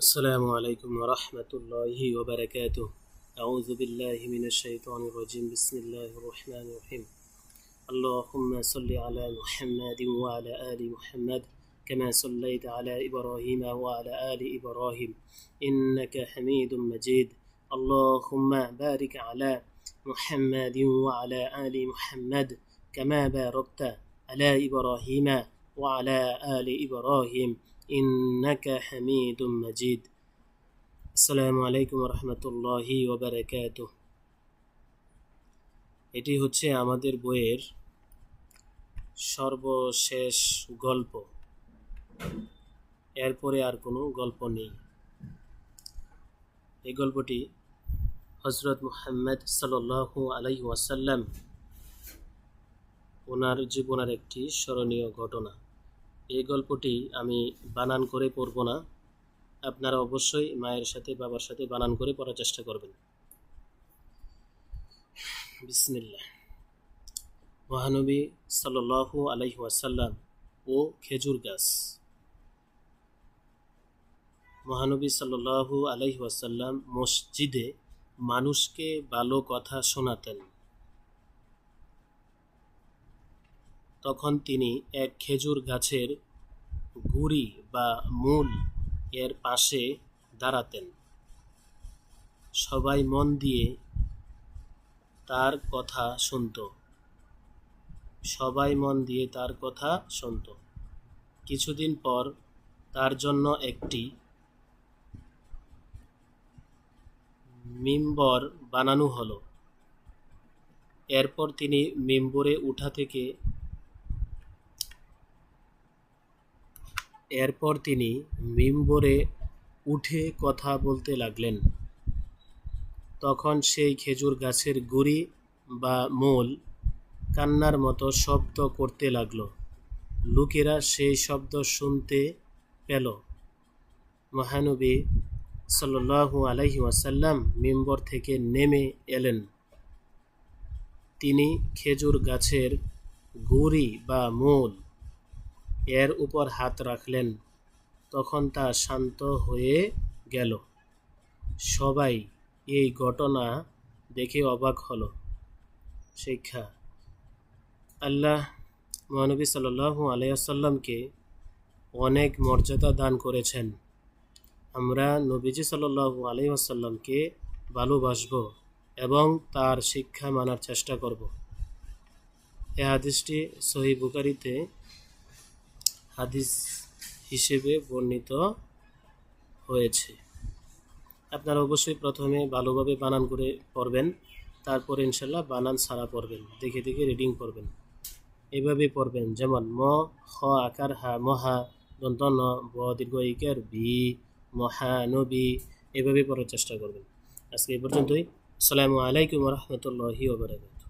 السلام عليكم ورحمة الله وبركاته. أعوذ بالله من الشيطان الرجيم. بسم الله الرحمن الرحيم. اللهم صل على محمد وعلى آل محمد كما صليت على إبراهيم وعلى آل إبراهيم إنك حميد مجيد. اللهم بارك على محمد وعلى آل محمد كما باركت على إبراهيم وعلى آل إبراهيم إنك حميد مجيد. السلام عليكم ورحمة الله وبركاته. এটি হচ্ছে আমাদের বইয়ের সর্বশেষ গল্প। এরপরে আর কোনো গল্প নেই। এই গল্পটি হযরত মুহাম্মদ সাল্লাল্লাহু আলাইহি ওয়াসাল্লাম ওনার জীবনের একটি স্মরণীয় ঘটনা। এই গল্পটি আমি বানান করে পড়ব না, আপনারা অবশ্যই মায়ের সাথে বাবার সাথে বানান করে পড়ার চেষ্টা করবেন। বিসমিল্লাহ। মহানবী সাল্লাল্লাহু আলাইহি ওয়াসাল্লাম ও খেজুর গাছ। মহানবী সাল্লাল্লাহু আলাইহি ওয়াসাল্লাম মসজিদে মানুষকে ভালো কথা শোনাতেন। তখন তিনি এক খেজুর গাছের গুড়ি বা মূল এর পাশে দাঁড়াতেন। সবাই মন দিয়ে তার কথা শুনত। কিছুদিন পর তার জন্য একটি মিম্বর বানানো হলো। এরপর তিনি মিম্বরে উঠে কথা বলতে লাগলেন। তখন সেই খেজুর গাছের গুড়ি বা মূল কান্নার মতো শব্দ করতে লাগলো। লোকেরা সেই শব্দ শুনতে পেল। মহানবী সাল্লাল্লাহু আলাইহি ওয়াসাল্লাম মিম্বর থেকে নেমে এলেন। তিনি খেজুর গাছের গুড়ি বা মূল এর উপর হাত রাখলেন। তখন তা শান্ত হয়ে গেল। সবাই এই ঘটনা দেখে অবাক হলো। শিক্ষা: আল্লাহ মহানবী সাল্লাল্লাহু আলাইহি ওয়াসাল্লামকে অনেক মর্যাদা দান করেছেন। আমরা নবীজি সাল্লাল্লাহু আলাইহি ওয়াসাল্লামকে ভালোবাসব এবং তার শিক্ষা মানার চেষ্টা করব। এই হাদিসটি সহিহ বুখারীতে হাদিস হিসেবে বর্ণিত হয়েছে। আপনারা অবশ্যই প্রথমে ভালোভাবে বানান করে পড়বেন, তারপর ইনশাল্লাহ বানান ছাড়া পড়বেন, দেখে দেখে রিডিং করবেন। এভাবে পড়বেন, যেমন ম, খ আকার হা, মহা, দন্ত ন, ব দীর্ঘ ইকার বি, মহানবী, এভাবে পড়ার চেষ্টা করবেন। আজকে এই পর্যন্তই। আসসালামু আলাইকুম ওয়া রাহমাতুল্লাহি ওয়া বারাকাতুহু।